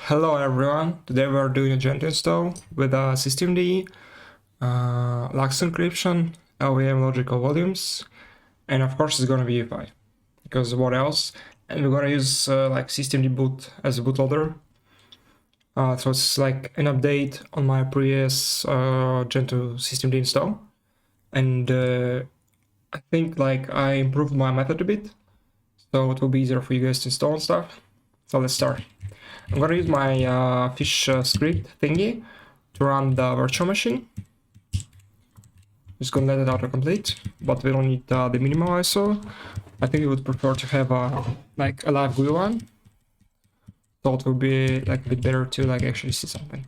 Hello everyone, today we are doing a Gentoo install with SystemD, LUKS encryption, LVM logical volumes, and of course it's gonna be UEFI, because what else? And we're gonna use like SystemD boot as a bootloader. So it's like an update on my previous Gentoo SystemD install, and I think like I improved my method a bit, so it will be easier for you guys to install and stuff. So let's start. I'm gonna use my fish script thingy to run the virtual machine. Just gonna let it autocomplete, but we don't need the minimal ISO. I think we would prefer to have like a live GUI one. So it will be like a bit better to like actually see something.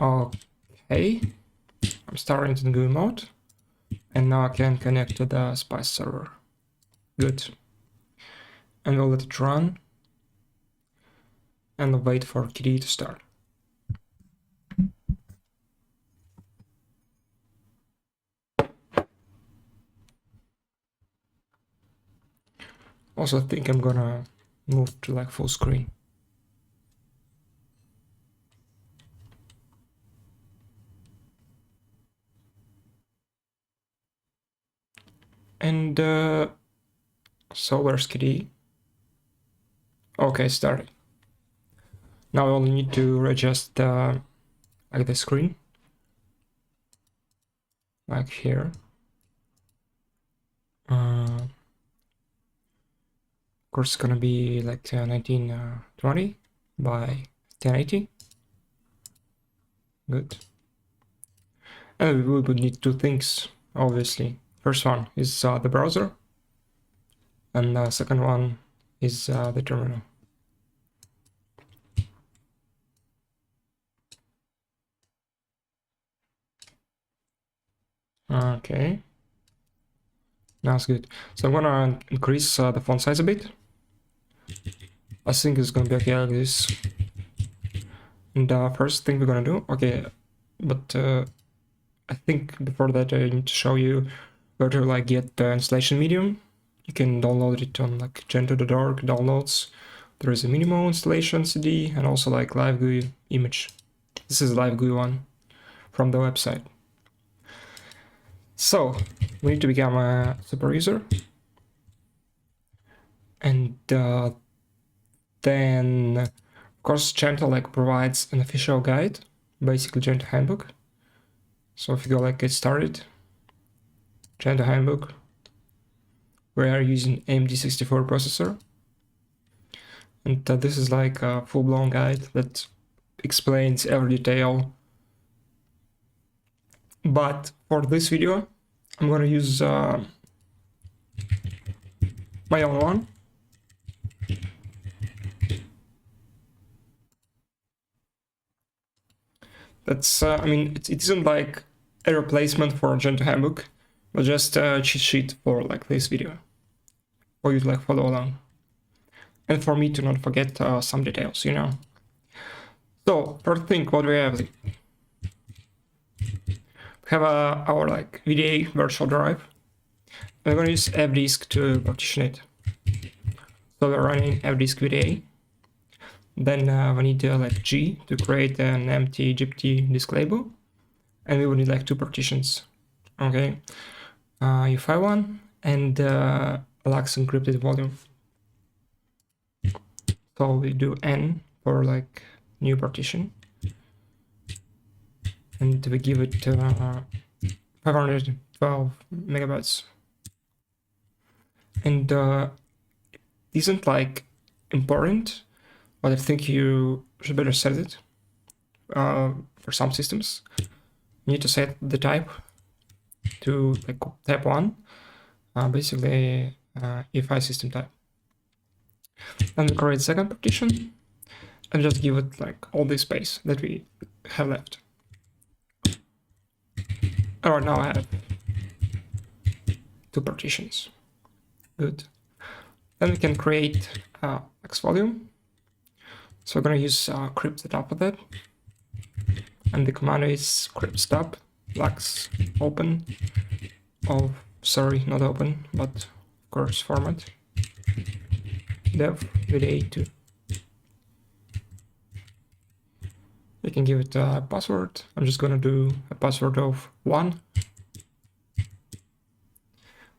Okay, I'm starting in GUI mode, and now I can connect to the Spice server. Good, and we'll let it run. And wait for KDE to start. Also, I think I'm gonna move to like full screen. And so where's KDE? Okay, started. Now we only need to readjust like the screen, like here. Of course, it's gonna be like 1920 by 1080. Good. And we would need two things, obviously. First one is the browser, and the second one is the terminal. Okay, that's good. So I'm gonna increase the font size a bit. I think it's gonna be okay like this. And the first thing we're gonna do, okay, but I think before that I need to show you where to like get the installation medium. You can download it on like gentoo.org downloads. There is a minimal installation CD and also like live GUI image. This is live GUI one from the website. So we need to become a super user, and then of course Gentoo like provides an official guide, basically Gentoo handbook. So if you go like get started, Gentoo handbook, we are using AMD 64 processor, and this is like a full-blown guide that explains every detail. But for this video, I'm gonna use my own one. That's, I mean, it isn't like a replacement for Gentoo handbook, but just a cheat sheet for like this video, for you to like follow along, and for me to not forget some details, you know. So first thing, what we have? We have our like VDA virtual drive. We're going to use fdisk to partition it. So we're running fdisk VDA. Then we need like G to create an empty GPT disk label, and we will need like two partitions. Okay, UEFI one and LUKS encrypted volume. So we do N for like new partition, and we give it 512 megabytes. And it isn't like important, but I think you should better set it for some systems. You need to set the type to like type 1, basically UEFI system type. Then we create second partition and just give it like all the space that we have left. Alright, now I have two partitions. Good. Then we can create X volume. So we're gonna use crypt at top of that, and the command is crypt stop LUKS open. Oh, sorry, not open, but of course format dev VDA2. You can give it a password. I'm just gonna do a password of 1.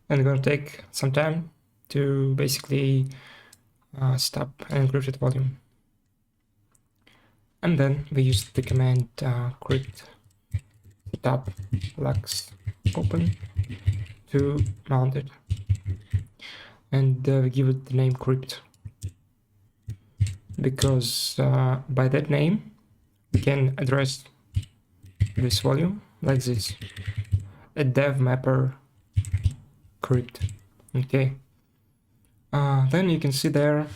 And it's gonna take some time to basically stop an encrypted volume. And then we use the command crypt tab LUKS open to mount it. And we give it the name crypt, because by that name we can address this volume like this, a dev mapper crypt. Okay. Then you can see there,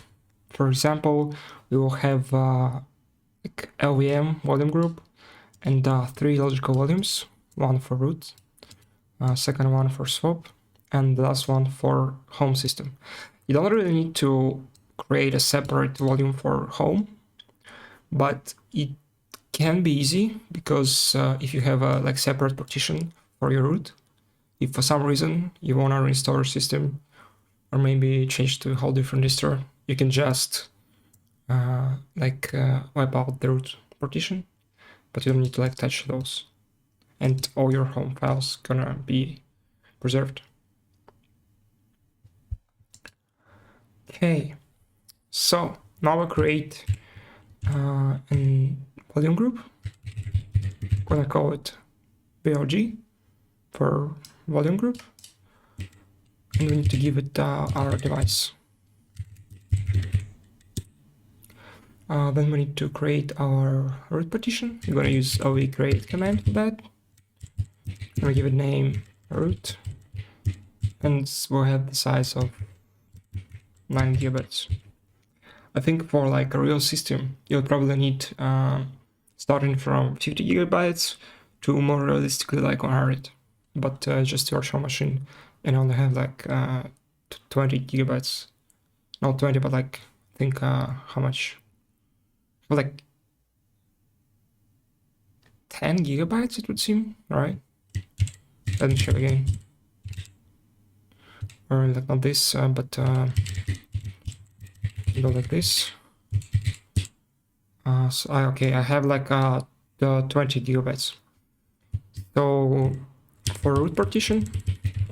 for example, we will have like LVM volume group and 3 logical volumes, one for root, second one for swap, and the last one for home system. You don't really need to create a separate volume for home, but it can be easy, because if you have a like separate partition for your root, if for some reason you want to reinstall your system or maybe change to a whole different distro, you can just wipe out the root partition, but you don't need to like touch those, and all your home files gonna be preserved. Okay, so now we'll create a volume group. I'm gonna call it VLG for volume group, and we need to give it our device. Then we need to create our root partition. We're gonna use OE create command for that. And we give it name root, and we'll have the size of 9 gigabytes. I think for like a real system, you'll probably need starting from 50 gigabytes to more realistically like 100. But just virtual machine, and only have like 20 gigabytes. Not 20, but like I think how much? Like 10 gigabytes it would seem, right? Let me show again. Or like not this, but go like this. So okay, I have like the 20 gigabytes. So for root partition,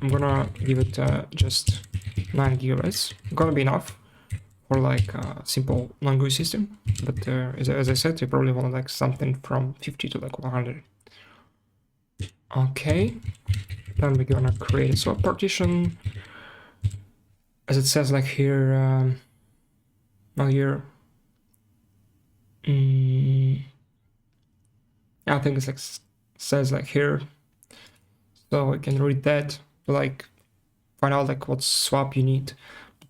I'm gonna give it just 9 gigabytes. Gonna be enough for like a simple non-GUI system, but as I said, you probably want like something from 50 to like 100. Okay, then we're gonna create a swap partition. As it says like here, not here. I think it's like says like here, so we can read that to like find out like what swap you need.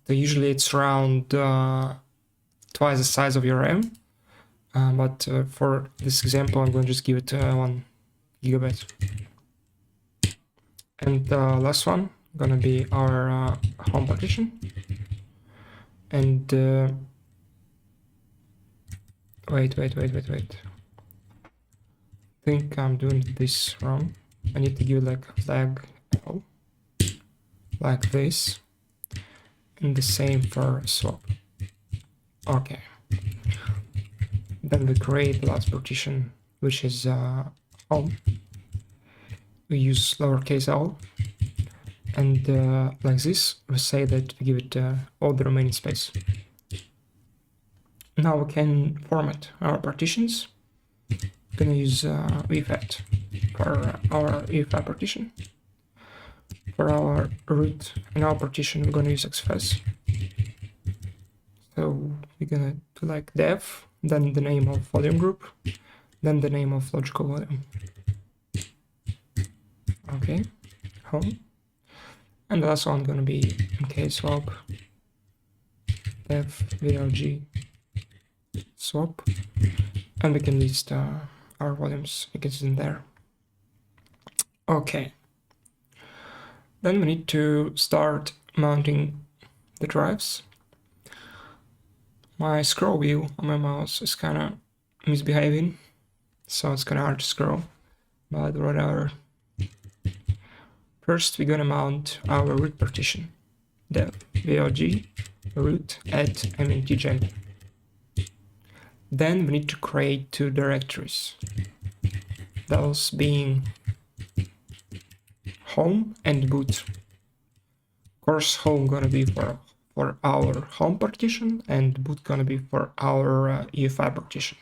But usually it's around twice the size of your RAM, but for this example I'm going to just give it 1 gigabyte. And the last one gonna be our home partition. And wait. I think I'm doing this wrong. I need to give like flag L, like this, and the same for swap. Okay. Then we create the last partition, which is home. We use lowercase l, and like this, we say that we give it all the remaining space. Now we can format our partitions. We're gonna use UEFI for our UEFI partition. For our root and our partition, we're gonna use XFS. So we're gonna do like dev, then the name of volume group, then the name of logical volume. Okay, home. And the last one gonna be mk swap dev VLG swap, and we can list our volumes because it's in there. Okay, then we need to start mounting the drives. My scroll wheel on my mouse is kind of misbehaving, so it's kind of hard to scroll, but whatever. First, we're gonna mount our root partition, dev VLG root at SystemD Gentoo. Then we need to create two directories, those being home and boot. Of course, home gonna be for our home partition, and boot gonna be for our UEFI partition.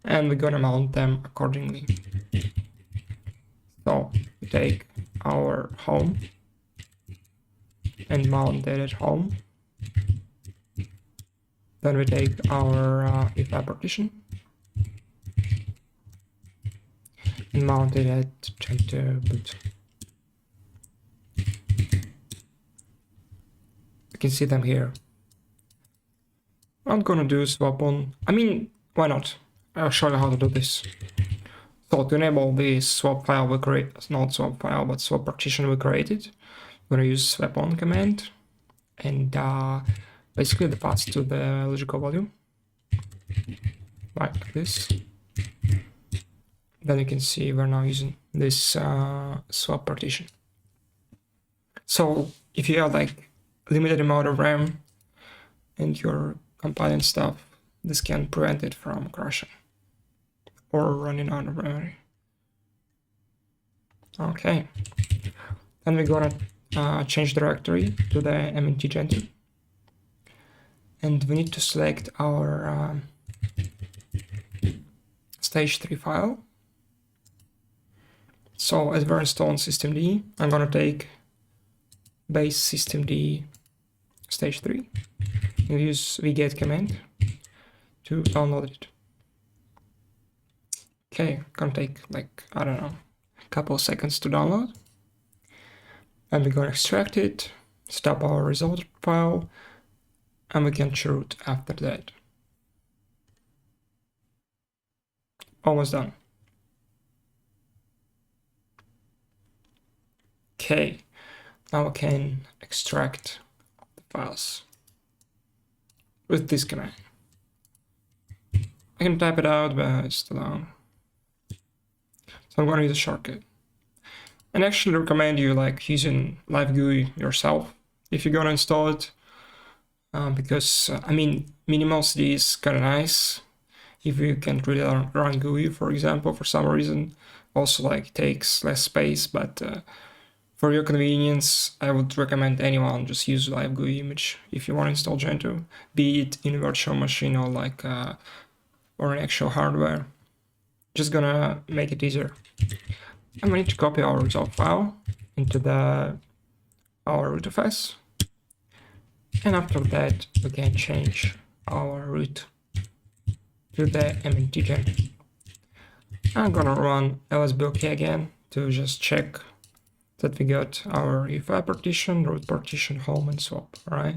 And we're gonna mount them accordingly. So we take our home and mount it at home. Then we take our UEFI partition and mount it at Gentoo boot. You can see them here. I'm gonna do swap on. I mean, why not? I'll show you how to do this. So to enable the swap file we create, not swap file, but swap partition we created, we're gonna use swap on command and basically the path to the logical volume, like this. Then you can see we're now using this swap partition. So if you have like limited amount of RAM and you're compiling stuff, this can prevent it from crashing or running out of memory. Okay, then we're gonna change directory to the SystemD Gentoo, and we need to select our stage 3 file. So as we're installing systemd, I'm gonna take base systemd stage 3 and use wget command to download it. Okay, gonna take like, I don't know, a couple of seconds to download. And we're gonna extract it, stop our result file, and we can chroot after that. Almost done. Okay, now we can extract the files with this command. I can type it out, but it's too long. So I'm going to use a shortcut. And actually recommend you like using live GUI yourself if you're going to install it, because I mean, minimal CD is kind of nice if you can't really run GUI, for example, for some reason. Also like takes less space, but for your convenience, I would recommend anyone just use live GUI image if you want to install Gentoo, be it in a virtual machine or like or an actual hardware. Just gonna make it easier. I'm going to copy our result file into our rootfs, and after that we can change our root to the SystemD Gentoo. I'm gonna run lsblk again to just check that we got our UEFI partition, root partition, home, and swap, right?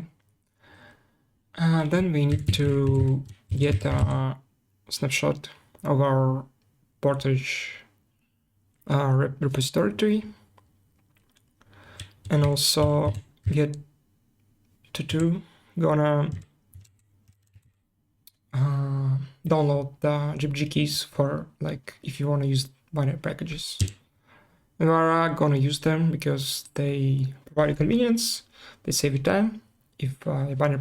And then we need to get a snapshot of our Portage repository, and also get gonna download the GPG keys for like if you want to use binary packages. We are gonna use them because they provide convenience, they save you time. If the binary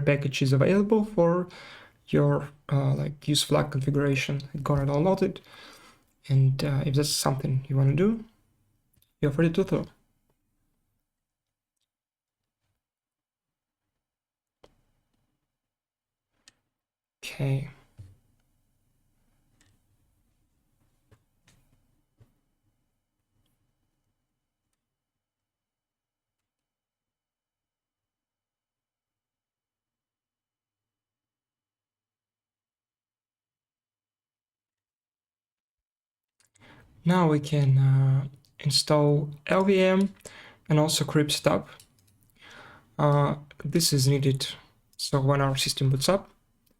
package is available for your like use flag configuration, it's gonna download it. And if that's something you want to do, feel free to do so. Okay. Now we can install LVM and also fstab. This is needed so when our system boots up,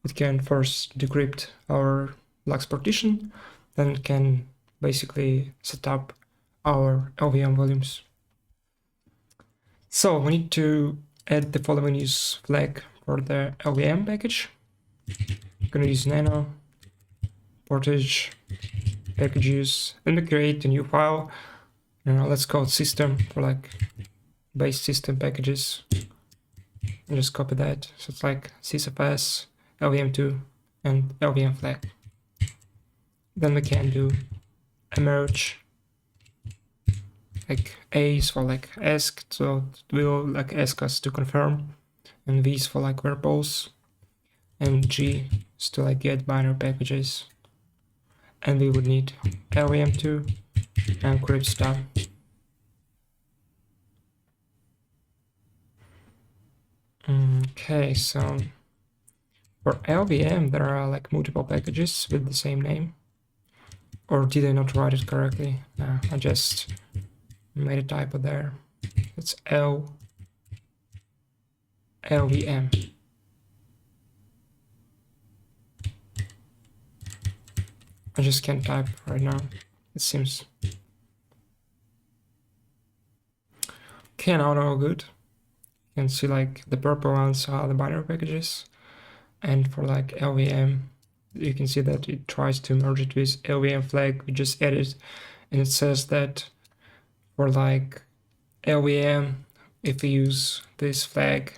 it can first decrypt our LUKS partition, then it can basically set up our LVM volumes. So we need to add the following use flag for the LVM package. I'm gonna use nano portage packages, and we create a new file. Let's call it system for like base system packages. and just copy that. So it's like sysfs, LVM2, and LVM flag. Then we can do a merge, like A is for like ask, so it will like ask us to confirm, and V is for like verbose, and G is to like get binary packages. And we would need LVM2 and Chroot stub. Okay, so for LVM there are like multiple packages with the same name. Or did I not write it correctly? No, I just made a typo there. It's LVM. I just can't type right now. It seems. Okay, now all good. You can see like the purple ones are the binary packages. And for like LVM, you can see that it tries to merge it with LVM flag we just added. And it says that for like LVM, if we use this flag,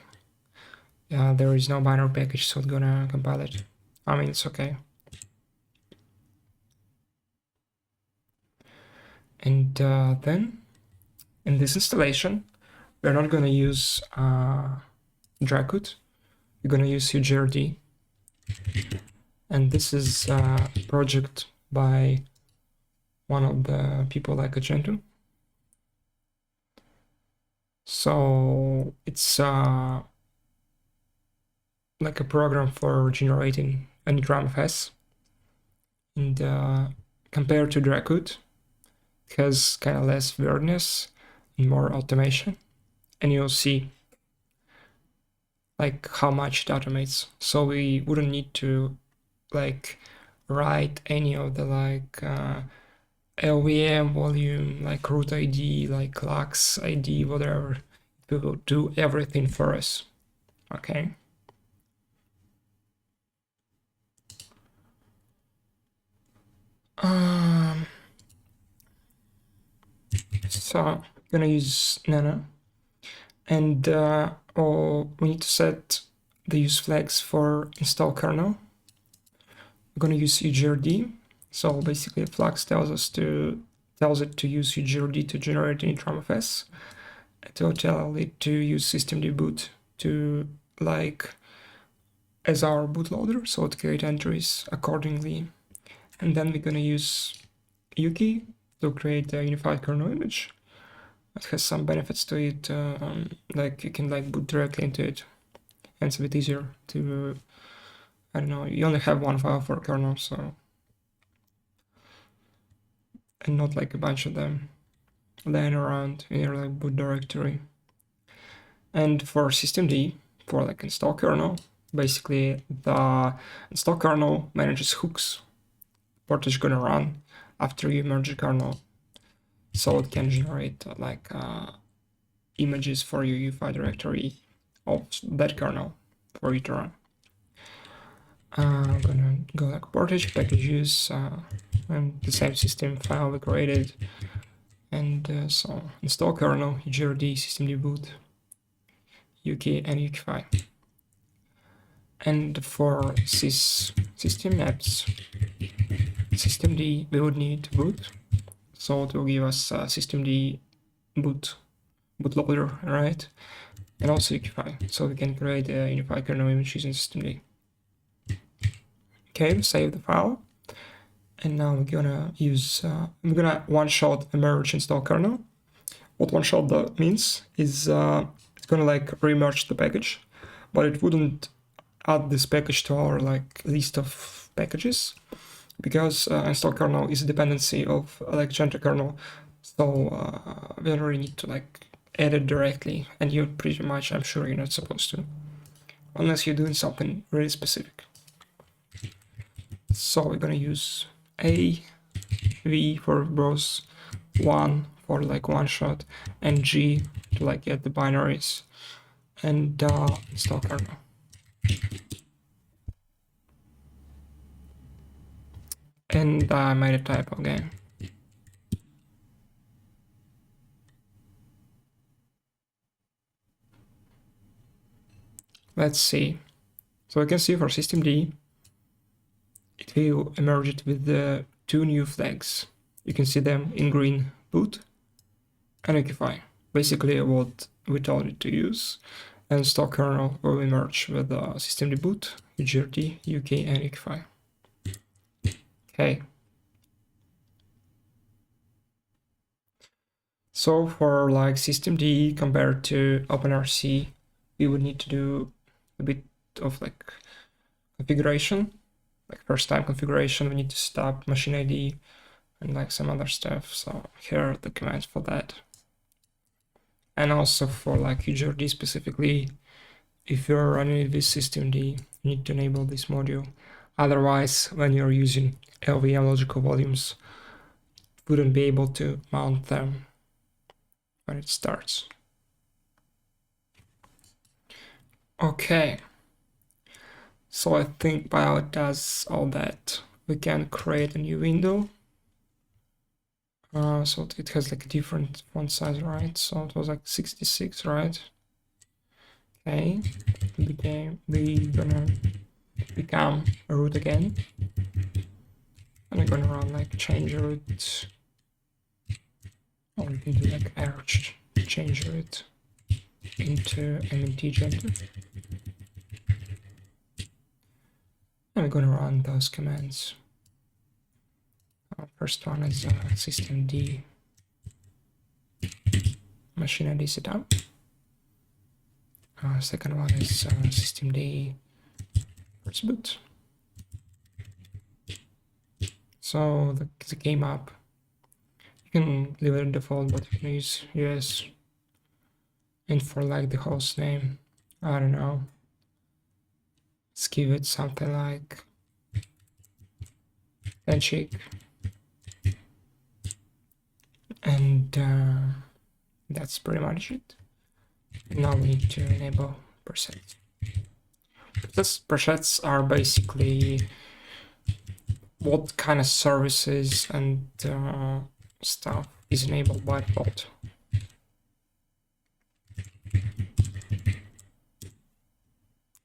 there is no binary package, so it's gonna compile it. I mean, it's okay. And then in this installation, we're not gonna use Chroot. We're gonna use UGRD. And this is a project by one of the people like Gentoo. So it's like a program for generating Anagram-FS. And compared to Chroot, it has kind of less weirdness and more automation. And you'll see like how much it automates. So we wouldn't need to like write any of the like LVM volume, like root ID, like LUKS ID, whatever. It will do everything for us. Okay. So I'm gonna use Nano, and we need to set the use flags for install kernel. We're gonna use UGRD. So basically, Flux tells it to use UGRD to generate Anagram-FS. It will tell it to use SystemD boot to like as our bootloader, so to create entries accordingly. And then we're gonna use UKey to create a unified kernel image. It has some benefits to it, like you can like boot directly into it, and it's a bit easier to, I don't know, you only have one file for kernel, so, and not like a bunch of them laying around in your like boot directory. And for systemd, for like install kernel, basically the install kernel manages hooks Portage gonna run after you merge the kernel, so it can generate like images for your UEFI directory of that kernel for you to run. I'm gonna go like Portage packages and the same system file we created, and so install kernel, UGRD, systemd boot, UK and UEFI. And for system apps, systemd, we would need boot, so it will give us systemd bootloader, right? And also UEFI, so we can create a unified kernel image using systemd. Okay, we save the file, and now we're gonna use we're gonna one-shot a merge install kernel. What one-shot means is it's gonna like remerge the package, but it wouldn't add this package to our like list of packages, because install kernel is a dependency of like Gentoo kernel, so we don't really need to like add it directly, and you pretty much, I'm sure you're not supposed to, unless you're doing something really specific. So we're gonna use A, V for verbose, 1 for like one shot, and G to like get the binaries, and install kernel. And I made a typo again. let's see. So we can see for systemd, it will emerge it with the two new flags. You can see them in green: boot and UEFI. Basically what we told it to use. And stock kernel will emerge with the systemd boot, UGRT, UK, and UEFI. Okay. So for like systemd compared to OpenRC, we would need to do a bit of like configuration, like first time configuration. We need to stop machine ID and like some other stuff. So here are the commands for that. And also for like UGRT specifically, if you're running this systemd, you need to enable this module. Otherwise, when you're using LVM logical volumes, you wouldn't be able to mount them when it starts. Okay. So I think while it does all that, we can create a new window. So it has like a different font size, right? So it was like 66, right? Okay, we're gonna become a root again. And I'm gonna run like change root. Or we can do like arch change root into SystemD Gentoo. And we're gonna run those commands. First one is systemd machine ID setup. Second one is systemd first boot. So the game app, you can leave it in default, but you can use US. And for like the host name, I don't know, let's give it something like handshake. And that's pretty much it. Now we need to enable presets. Because presets are basically what kind of services and stuff is enabled by default.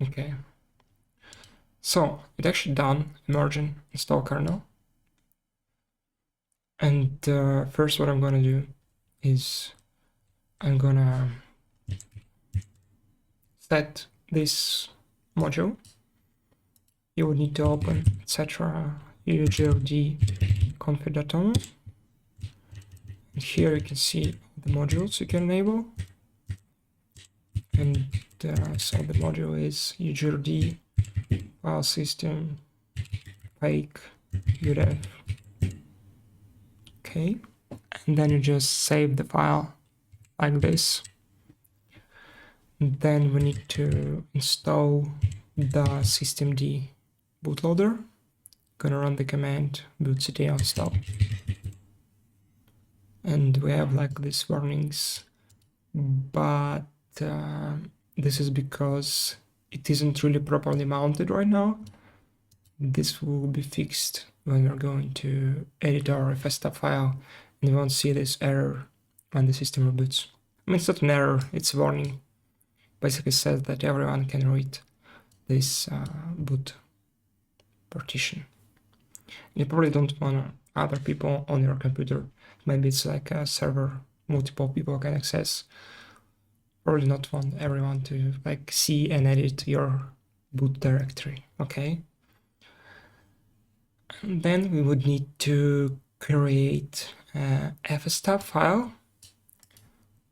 Okay. So it's actually done emerging install kernel. And first what I'm gonna do is I'm gonna set this module. You would need to open etc. UGRD config.tom. And here you can see the modules you can enable. And so the module is UGRD file system fake UEFI. Okay, and then you just save the file like this. And then we need to install the systemd bootloader. Gonna run the command bootctl install. And we have like these warnings, but this is because it isn't really properly mounted right now. This will be fixed when we're going to edit our fstab file, and we won't see this error when the system reboots. I mean, it's not an error, it's a warning. Basically says that everyone can read this boot partition. You probably don't want other people on your computer. Maybe it's like a server multiple people can access. Probably not want everyone to like see and edit your boot directory. Okay. And then we would need to create a fstab file.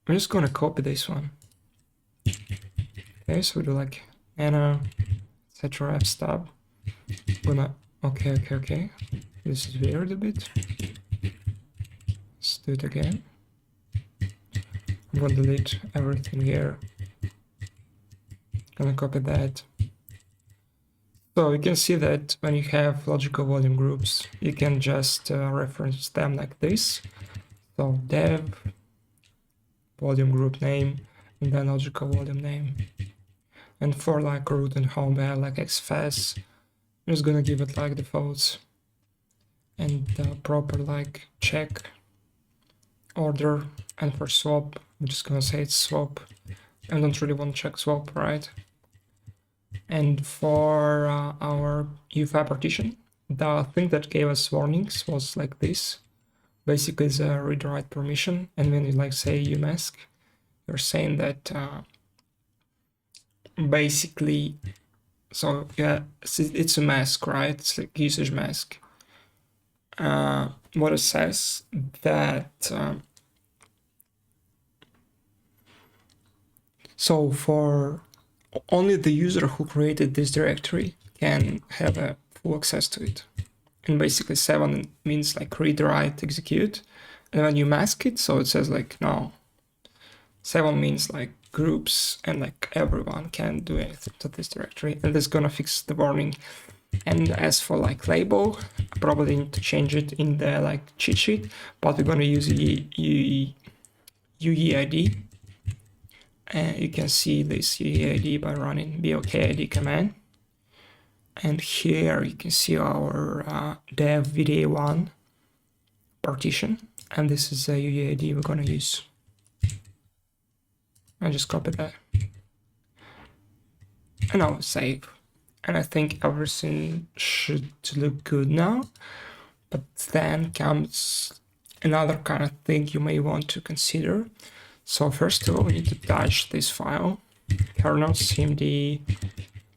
I'm just gonna copy this one. Okay, so we do like nano etc fstab. Okay. This is weird a bit. Let's do it again. I'm gonna delete everything here. Gonna copy that. So you can see that when you have logical volume groups, you can just reference them like this. So dev, volume group name, and then logical volume name. And for like root and home, we have like xfs. I'm just gonna give it like defaults. And proper like check order. And for swap, I'm just gonna say it's swap. I don't really want to check swap, right? And for our UEFI partition, the thing that gave us warnings was like this. Basically, it's a read-write permission, and when you like say umask, you're saying that basically, so yeah, it's a mask, right? It's like usage mask. What it says that so for only the user who created this directory can have a full access to it. And basically 7 means like read, write, execute. And when you mask it, so it says like no. 7 means like groups and like everyone can do anything to this directory. And this is gonna fix the warning. And as for like label, I probably need to change it in the like cheat sheet, but we're gonna use UEID. And you can see this UEID by running BOKID command. And here you can see our dev VDA1 partition. And this is the UEID we're gonna use. I just copy that. And now save. And I think everything should look good now. But then comes another kind of thing you may want to consider. So first of all, we need to touch this file, kernel SystemD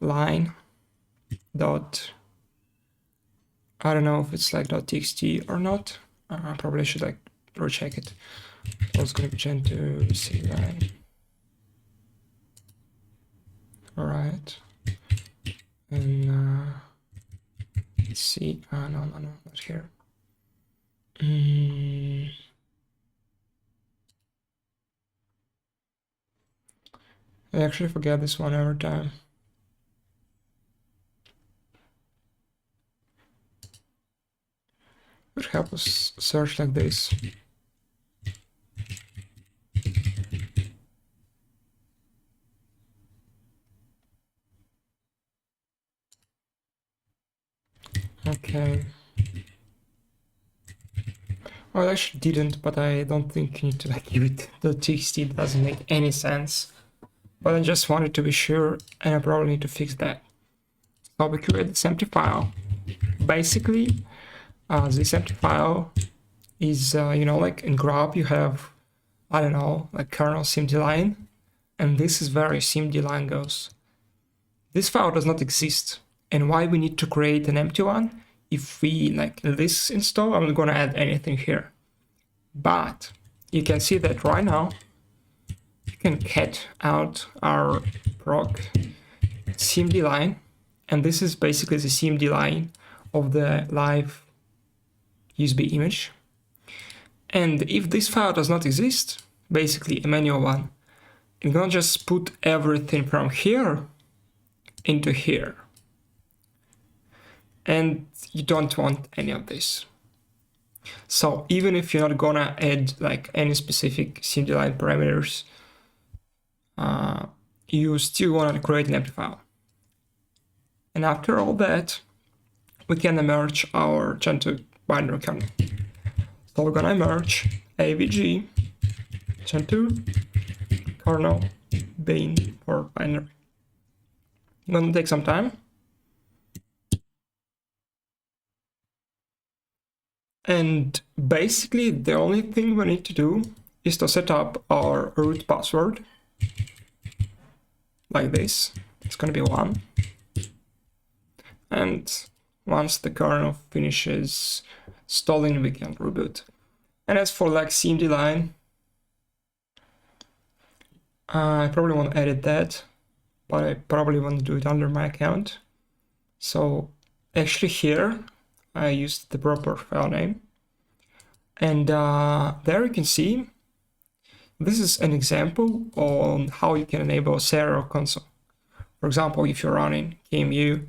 line dot, I don't know if it's like .txt or not. I probably should like recheck it. It's gonna be Gentoo C line. All right. And let's see. No, not here. I actually forget this one every time. Would help us search like this. Okay. Well, I actually didn't, but I don't think you need to like give it the .txt. It doesn't make any sense. But I just wanted to be sure, and I probably need to fix that. So we create this empty file. Basically, this empty file is, you know, like in grub you have, I don't know, like kernel SystemD line, and this is where SystemD line goes. This file does not exist, and why we need to create an empty one? If we like this install, I'm not gonna add anything here. But you can see that right now, you can cat out our proc SystemD line, and this is basically the SystemD line of the live USB image. And if this file does not exist, basically a manual one, you're gonna just put everything from here into here. And you don't want any of this. So even if you're not gonna add like any specific SystemD line parameters, you still wanna create an empty file. And after all that, we can merge our Gentoo binary kernel. So we're gonna merge avg Gentoo kernel bin for binary. It's gonna take some time. And basically the only thing we need to do is to set up our root password like this. It's gonna be 1. And once the kernel finishes stalling, we can reboot. And as for like SystemD line, I probably won't edit that, but I probably want to do it under my account. So actually here, I used the proper file name. And there you can see, this is an example on how you can enable serial console. For example, if you're running QEMU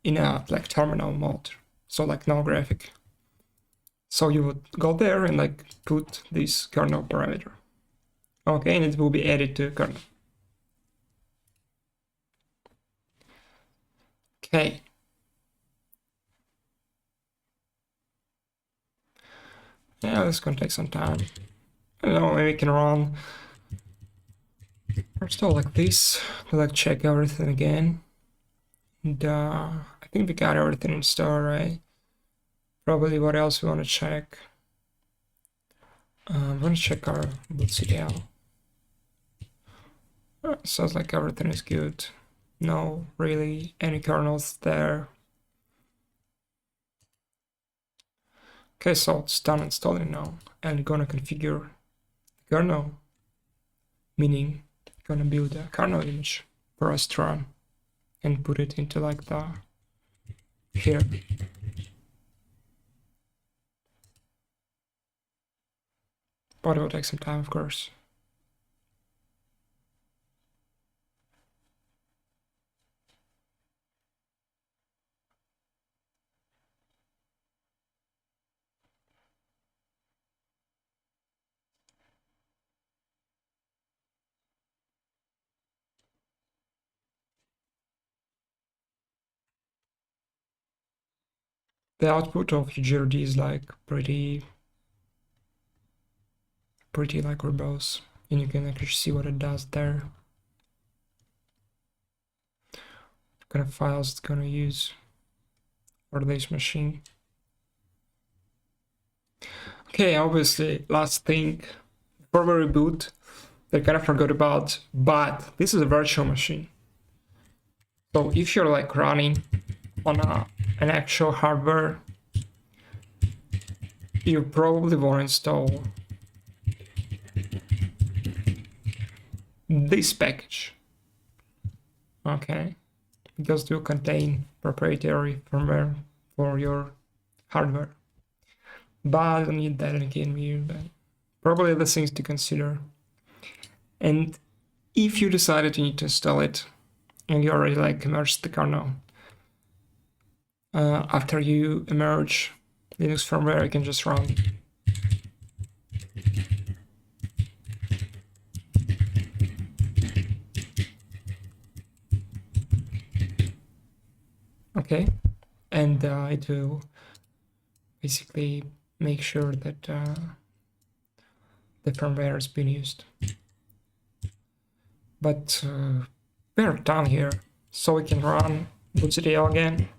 in a like terminal mode, so like no graphic. So you would go there and like put this kernel parameter. Okay, and it will be added to kernel. Okay. Yeah, this is gonna take some time. I don't know, maybe we can run first of all like this to like check everything again. And I think we got everything installed, right? Probably what else we want to check? I'm going to check our bootctl. Sounds like everything is good. No, really, any kernels there. Okay, so it's done installing now, and gonna configure the kernel, meaning gonna build a kernel image for us to run and put it into like the here. But it will take some time, of course. The output of UGRD is like pretty like verbose, and you can actually see what it does there. What kind of files it's gonna use for this machine. Okay, obviously, last thing before we reboot, I kind of forgot about, but this is a virtual machine. So if you're like running on an actual hardware, you probably want to install this package. Okay, because it will contain proprietary firmware for your hardware. But I don't need that again here, but probably the things to consider. And if you decided you need to install it and you already like emerged the kernel, after you emerge Linux firmware, you can just run okay, and it will basically make sure that the firmware has been used. But we're done here, so we can run bootctl again.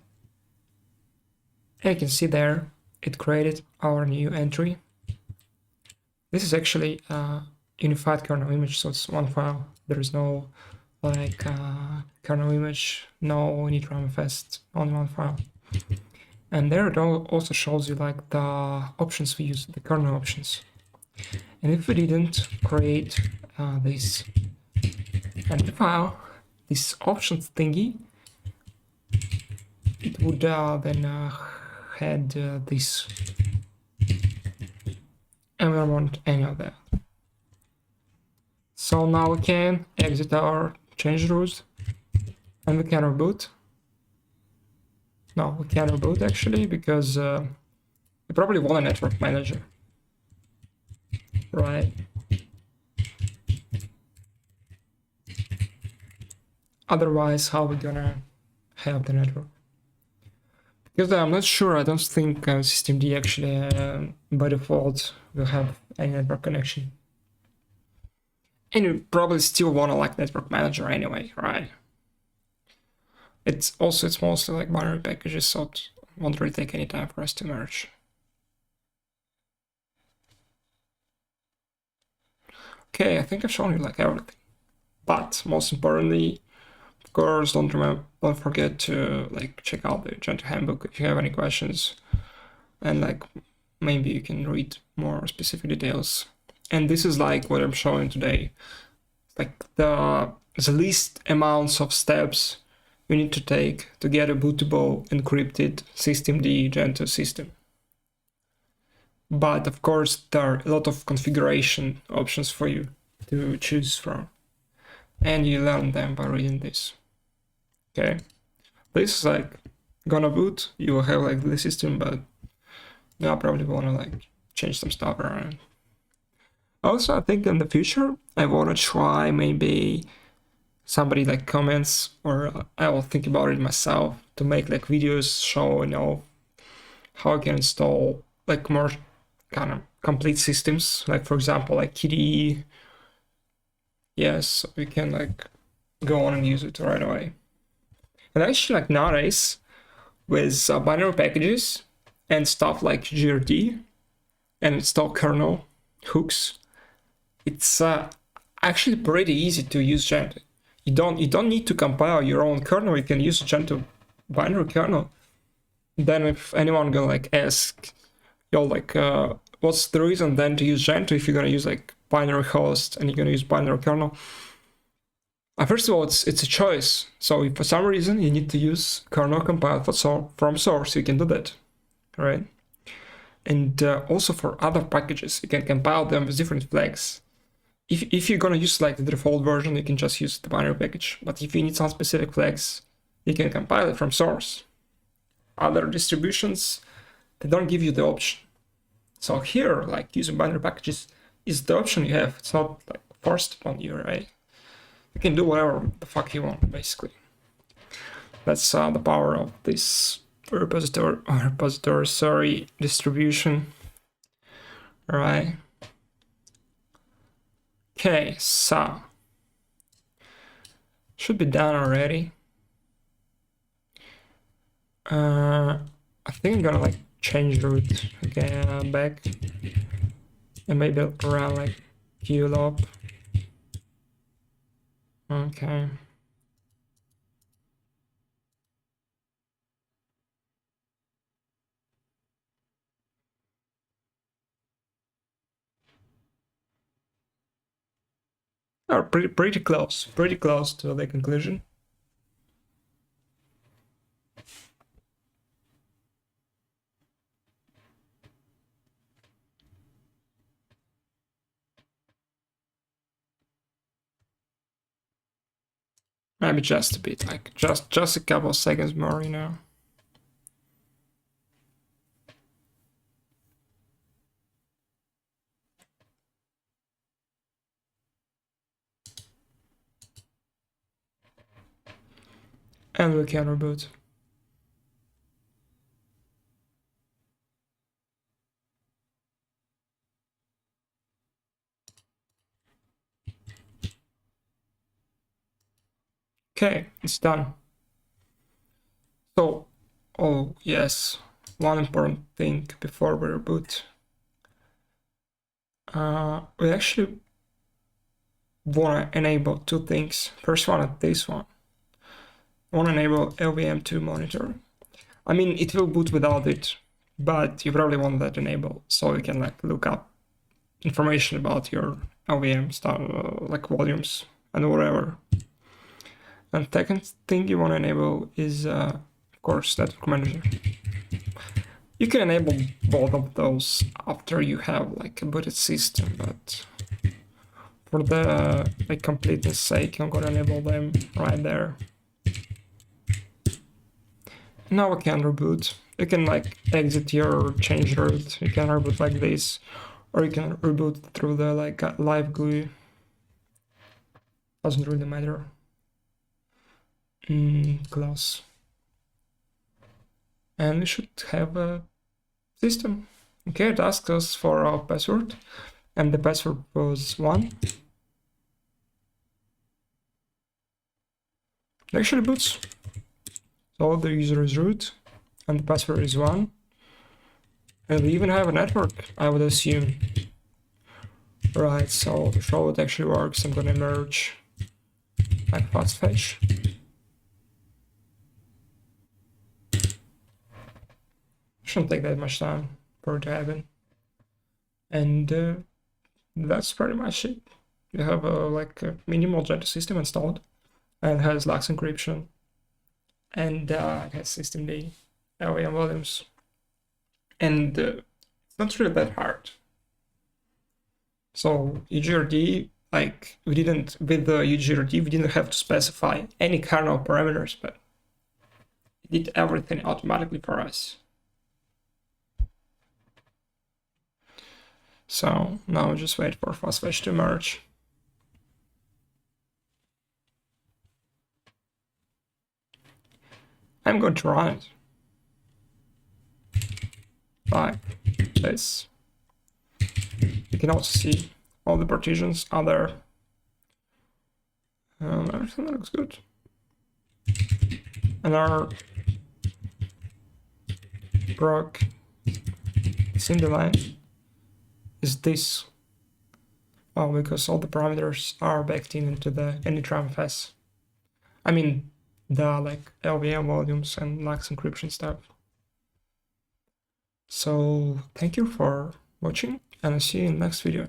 And you can see there, it created our new entry. This is actually a unified kernel image, so it's one file. There is no like kernel image, no init ramfs, only one file. And there it also shows you like the options we use, the kernel options. And if we didn't create this empty file, this options thingy, it would then had this, and we don't want any of that. So now we can exit our change root and we can reboot. No, we can't reboot actually, because we probably want a network manager, right? Otherwise, how are we gonna have the network? Because I'm not sure, I don't think SystemD actually by default will have any network connection. And you probably still want to like network manager anyway, right? It's mostly like binary packages, so it won't really take any time for us to merge. Okay, I think I've shown you like everything. But most importantly, of course, don't forget to like check out the Gentoo handbook if you have any questions, and like maybe you can read more specific details. And this is like what I'm showing today, like the least amounts of steps you need to take to get a bootable encrypted SystemD Gentoo system. But of course, there are a lot of configuration options for you to choose from, and you learn them by reading this. Okay, this is like gonna boot. You will have like the system, but you probably wanna like change some stuff around. Also, I think in the future I wanna try maybe somebody like comments, or I will think about it myself to make like videos show, you know, how I can install like more kind of complete systems, like for example like KDE. Yes, we can like go on and use it right away. And actually, like nowadays, with binary packages and stuff like GRD and install kernel hooks, it's actually pretty easy to use Gentoo. You don't need to compile your own kernel. You can use Gentoo binary kernel. Then if anyone gonna like ask, yo, like what's the reason then to use Gentoo if you're gonna use like binary host and you're gonna use binary kernel? First of all, it's a choice. So if for some reason you need to use kernel compiled from source, you can do that, right? And also for other packages, you can compile them with different flags. If you're gonna use like the default version, you can just use the binary package. But if you need some specific flags, you can compile it from source. Other distributions, they don't give you the option. So here, like using binary packages is the option you have. It's not like forced upon you, right? You can do whatever the fuck you want, basically. That's the power of this repository distribution. All right. Okay, so should be done already. I think I'm gonna like change root again back and maybe run like qlop. Okay. Oh, pretty close to the conclusion. Maybe just a bit, like just a couple seconds more, you know. And we can reboot. Okay, it's done. So, oh yes, one important thing before we reboot. We actually want to enable two things. First one is this one. I want to enable LVM2 monitor. I mean, it will boot without it, but you probably want that enabled so you can like look up information about your LVM stuff, like volumes and whatever. And second thing you want to enable is, of course, network manager. You can enable both of those after you have like a booted system, but for the like completeness sake, I'm gonna enable them right there. Now we can reboot. You can like exit your change root. You can reboot like this, or you can reboot through the like live GUI. Doesn't really matter. Close. And we should have a system. Okay, it asks us for our password, and the password was 1. It actually boots. So the user is root, and the password is 1. And we even have a network, I would assume. Right, so to show it actually works, I'm gonna merge like fast fetch. Shouldn't take that much time for it to happen. And that's pretty much it. You have like a minimal Gentoo system installed, and it has LUKS encryption, and it has SystemD LVM volumes, and it's not really that hard. So UGRD, like with the UGRD, we didn't have to specify any kernel parameters, but it did everything automatically for us. So now just wait for fast fetch to merge. I'm going to run it. Like this. You can also see all the partitions are there. Everything looks good. another broke assembly line is this. Oh, because all the parameters are backed into the init. I mean, the like LVM volumes and LUKS encryption stuff. So thank you for watching, and I'll see you in the next video.